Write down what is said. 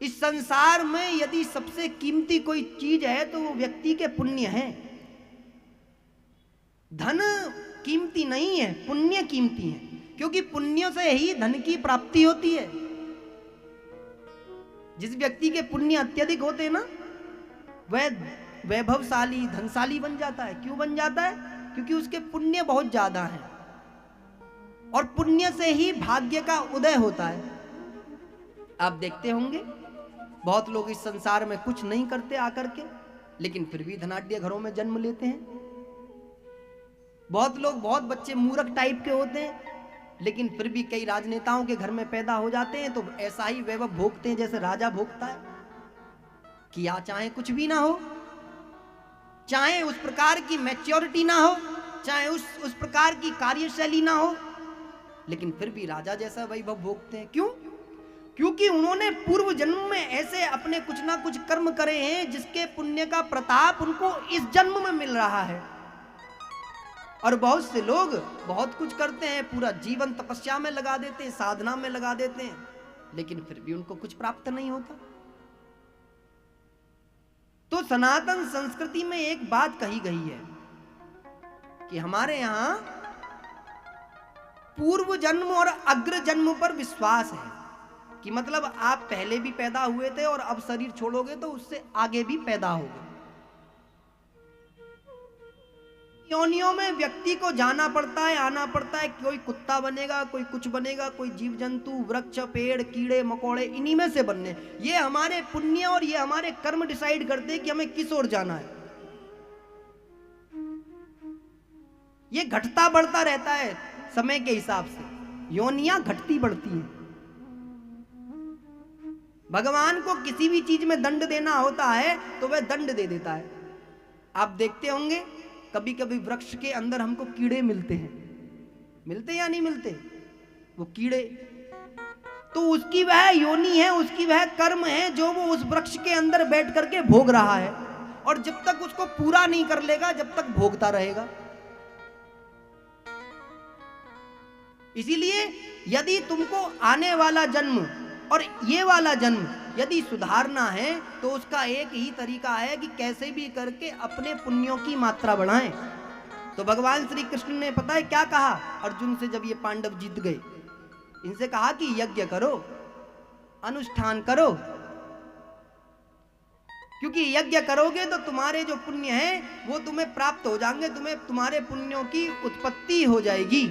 इस संसार में यदि सबसे कीमती कोई चीज है तो वो व्यक्ति के पुण्य है। धन कीमती नहीं है, पुण्य कीमती है, क्योंकि पुण्य से ही धन की प्राप्ति होती है। जिस व्यक्ति के पुण्य अत्यधिक होते हैं ना, वह वैभवशाली धनशाली बन जाता है। क्यों बन जाता है? क्योंकि उसके पुण्य बहुत ज्यादा हैं, और पुण्य से ही भाग्य का उदय होता है। आप देखते होंगे बहुत लोग इस संसार में कुछ नहीं करते आकर के, लेकिन फिर भी धनाढ्य घरों में जन्म लेते हैं। बहुत लोग, बहुत बच्चे मूर्ख टाइप के होते हैं, लेकिन फिर भी कई राजनेताओं के घर में पैदा हो जाते हैं तो ऐसा ही वैभव भोगते हैं जैसे राजा भोगता है। किया चाहे कुछ भी ना हो, चाहे उस प्रकार की मैच्योरिटी ना हो, चाहे उस प्रकार की कार्यशैली ना हो, लेकिन फिर भी राजा जैसा वैभव भोगते हैं। क्यों? क्योंकि उन्होंने पूर्व जन्म में ऐसे अपने कुछ ना कुछ कर्म करे हैं जिसके पुण्य का प्रताप उनको इस जन्म में मिल रहा है। और बहुत से लोग बहुत कुछ करते हैं, पूरा जीवन तपस्या में लगा देते हैं, साधना में लगा देते हैं, लेकिन फिर भी उनको कुछ प्राप्त नहीं होता। तो सनातन संस्कृति में एक बात कही गई है कि हमारे यहां पूर्व जन्म और अग्र जन्म पर विश्वास है, कि मतलब आप पहले भी पैदा हुए थे और अब शरीर छोड़ोगे तो उससे आगे भी पैदा होगे। योनियों में व्यक्ति को जाना पड़ता है, आना पड़ता है। कोई कुत्ता बनेगा, कोई कुछ बनेगा, कोई जीव जंतु, वृक्ष, पेड़, कीड़े मकोड़े, इन्हीं में से बनने। ये हमारे पुण्य और ये हमारे कर्म डिसाइड करते हैं कि हमें किस ओर जाना है। ये घटता बढ़ता रहता है समय के हिसाब से, योनियां घटती बढ़ती हैं। भगवान को किसी भी चीज में दंड देना होता है तो वह दंड दे देता है। आप देखते होंगे कभी कभी वृक्ष के अंदर हमको कीड़े मिलते हैं, मिलते या नहीं मिलते? वो कीड़े तो उसकी वह योनि है, उसकी वह कर्म है जो वो उस वृक्ष के अंदर बैठ करके भोग रहा है, और जब तक उसको पूरा नहीं कर लेगा जब तक भोगता रहेगा। इसीलिए यदि तुमको आने वाला जन्म और ये वाला जन्म यदि सुधारना है तो उसका एक ही तरीका है कि कैसे भी करके अपने पुण्यों की मात्रा बढ़ाएं। तो भगवान श्री कृष्ण ने पता है क्या कहा अर्जुन से जब ये पांडव जीत गए? इनसे कहा कि यज्ञ करो, अनुष्ठान करो, क्योंकि यज्ञ करोगे तो तुम्हारे जो पुण्य हैं वो तुम्हें प्राप्त हो जाएंगे, तुम्हें तुम्हारे पुण्यों की उत्पत्ति हो जाएगी।